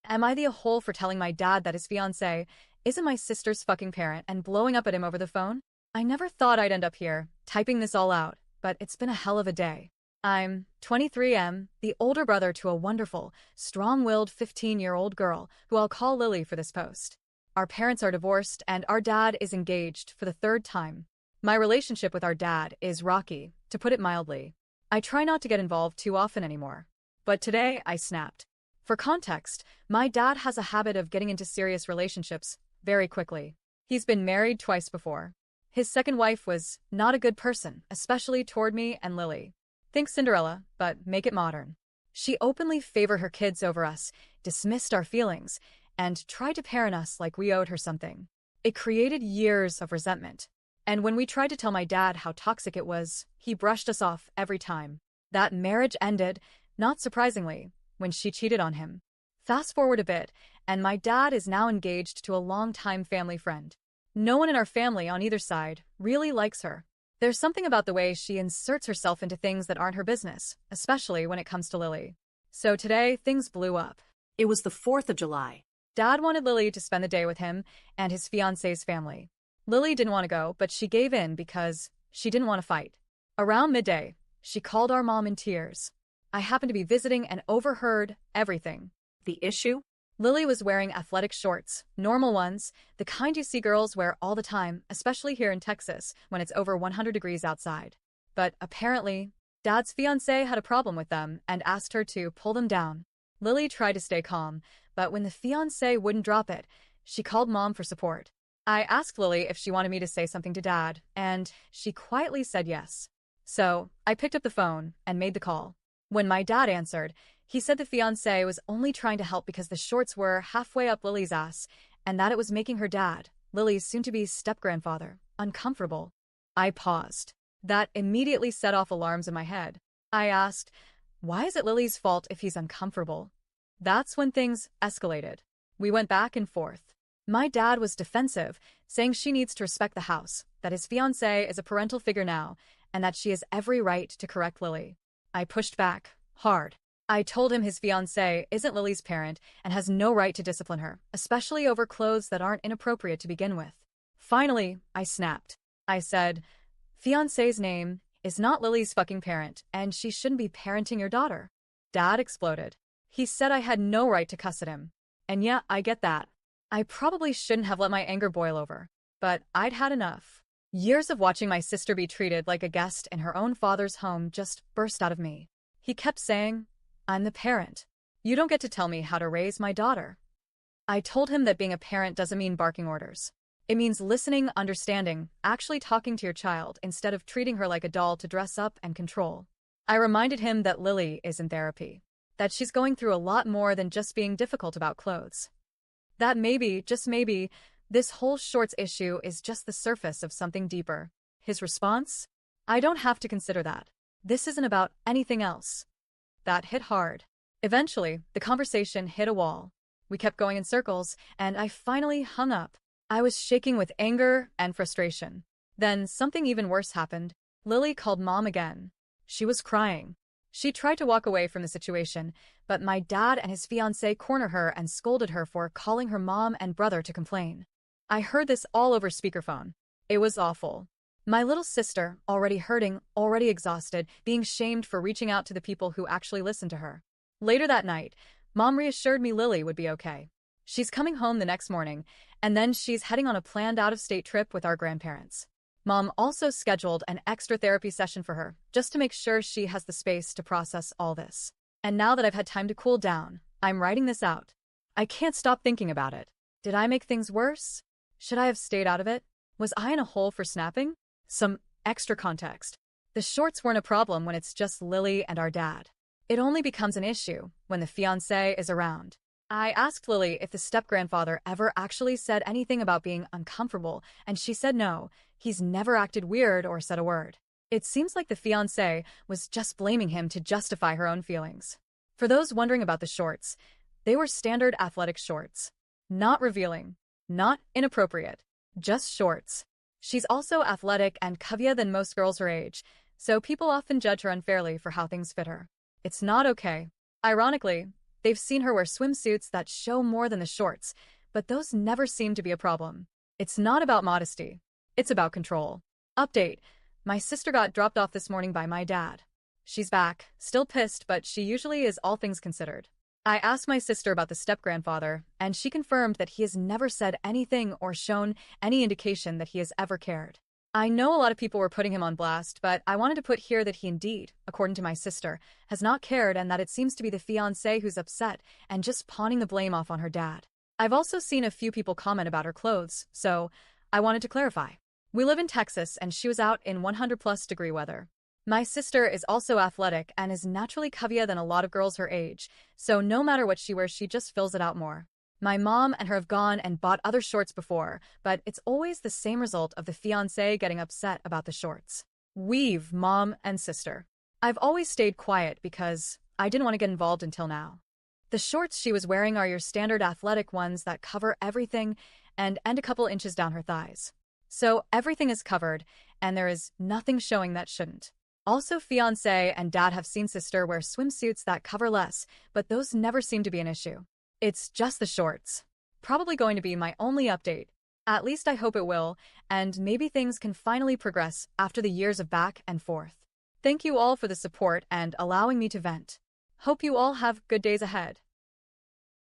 Am I the a-hole for telling my dad that his fiancée isn't my sister's fucking parent and blowing up at him over the phone? I never thought I'd end up here, typing this all out, but it's been a hell of a day. I'm 23M, the older brother to a wonderful, strong-willed 15-year-old girl who I'll call Lily for this post. Our parents are divorced and our dad is engaged for the third time. My relationship with our dad is rocky, to put it mildly. I try not to get involved too often anymore. But today, I snapped. For context, my dad has a habit of getting into serious relationships very quickly. He's been married twice before. His second wife was not a good person, especially toward me and Lily. Think Cinderella, but make it modern. She openly favored her kids over us, dismissed our feelings, and tried to parent us like we owed her something. It created years of resentment. And when we tried to tell my dad how toxic it was, he brushed us off every time. That marriage ended, not surprisingly, when she cheated on him. Fast forward a bit, and my dad is now engaged to a longtime family friend. No one in our family on either side really likes her. There's something about the way she inserts herself into things that aren't her business, especially when it comes to Lily. So today, things blew up. It was the 4th of July. Dad wanted Lily to spend the day with him and his fiancée's family. Lily didn't want to go, but she gave in because she didn't want to fight. Around midday, she called our mom in tears. I happened to be visiting and overheard everything. The issue? Lily was wearing athletic shorts, normal ones, the kind you see girls wear all the time, especially here in Texas when it's over 100 degrees outside. But apparently, Dad's fiancé had a problem with them and asked her to pull them down. Lily tried to stay calm, but when the fiancé wouldn't drop it, she called Mom for support. I asked Lily if she wanted me to say something to Dad, and she quietly said yes. So, I picked up the phone and made the call. When my dad answered, he said the fiancé was only trying to help because the shorts were halfway up Lily's ass, and that it was making her dad, Lily's soon-to-be step-grandfather, uncomfortable. I paused. That immediately set off alarms in my head. I asked, why is it Lily's fault if he's uncomfortable? That's when things escalated. We went back and forth. My dad was defensive, saying she needs to respect the house, that his fiancé is a parental figure now, and that she has every right to correct Lily. I pushed back, hard. I told him his fiancé isn't Lily's parent and has no right to discipline her, especially over clothes that aren't inappropriate to begin with. Finally, I snapped. I said, fiancé's name is not Lily's fucking parent, and she shouldn't be parenting your daughter. Dad exploded. He said I had no right to cuss at him. And yeah, I get that. I probably shouldn't have let my anger boil over, but I'd had enough. Years of watching my sister be treated like a guest in her own father's home just burst out of me. He kept saying, I'm the parent. You don't get to tell me how to raise my daughter. I told him that being a parent doesn't mean barking orders. It means listening, understanding, actually talking to your child instead of treating her like a doll to dress up and control. I reminded him that Lily is in therapy, that she's going through a lot more than just being difficult about clothes. That maybe, just maybe, this whole shorts issue is just the surface of something deeper. His response? I don't have to consider that. This isn't about anything else. That hit hard. Eventually, the conversation hit a wall. We kept going in circles, and I finally hung up. I was shaking with anger and frustration. Then something even worse happened. Lily called Mom again. She was crying. She tried to walk away from the situation, but my dad and his fiancé cornered her and scolded her for calling her mom and brother to complain. I heard this all over speakerphone. It was awful. My little sister, already hurting, already exhausted, being shamed for reaching out to the people who actually listened to her. Later that night, Mom reassured me Lily would be okay. She's coming home the next morning, and then she's heading on a planned out-of-state trip with our grandparents. Mom also scheduled an extra therapy session for her, just to make sure she has the space to process all this. And now that I've had time to cool down, I'm writing this out. I can't stop thinking about it. Did I make things worse? Should I have stayed out of it? Was I in a hole for snapping? Some extra context. The shorts weren't a problem when it's just Lily and our dad. It only becomes an issue when the fiancé is around. I asked Lily if the step-grandfather ever actually said anything about being uncomfortable, and she said no, he's never acted weird or said a word. It seems like the fiancé was just blaming him to justify her own feelings. For those wondering about the shorts, they were standard athletic shorts. Not revealing, not inappropriate, just shorts. She's also athletic and curvier than most girls her age, so people often judge her unfairly for how things fit her. It's not okay. Ironically, They've seen her wear swimsuits that show more than the shorts, but those never seem to be a problem. It's not about modesty. It's about control. Update. My sister got dropped off this morning by my dad. She's back, still pissed, but she usually is all things considered. I asked my sister about the step-grandfather, and she confirmed that he has never said anything or shown any indication that he has ever cared. I know a lot of people were putting him on blast, but I wanted to put here that he indeed, according to my sister, has not cared and that it seems to be the fiancé who's upset and just pawning the blame off on her dad. I've also seen a few people comment about her clothes, so I wanted to clarify. We live in Texas and she was out in 100+ degree weather. My sister is also athletic and is naturally curvier than a lot of girls her age, so no matter what she wears, she just fills it out more. My mom and her have gone and bought other shorts before, but it's always the same result of the fiancé getting upset about the shorts. We've, mom and sister. I've always stayed quiet because I didn't want to get involved until now. The shorts she was wearing are your standard athletic ones that cover everything and end a couple inches down her thighs. So everything is covered, and there is nothing showing that shouldn't. Also, fiancé and dad have seen sister wear swimsuits that cover less, but those never seem to be an issue. It's just the shorts. Probably going to be my only update. At least I hope it will, and maybe things can finally progress after the years of back and forth. Thank you all for the support and allowing me to vent. Hope you all have good days ahead.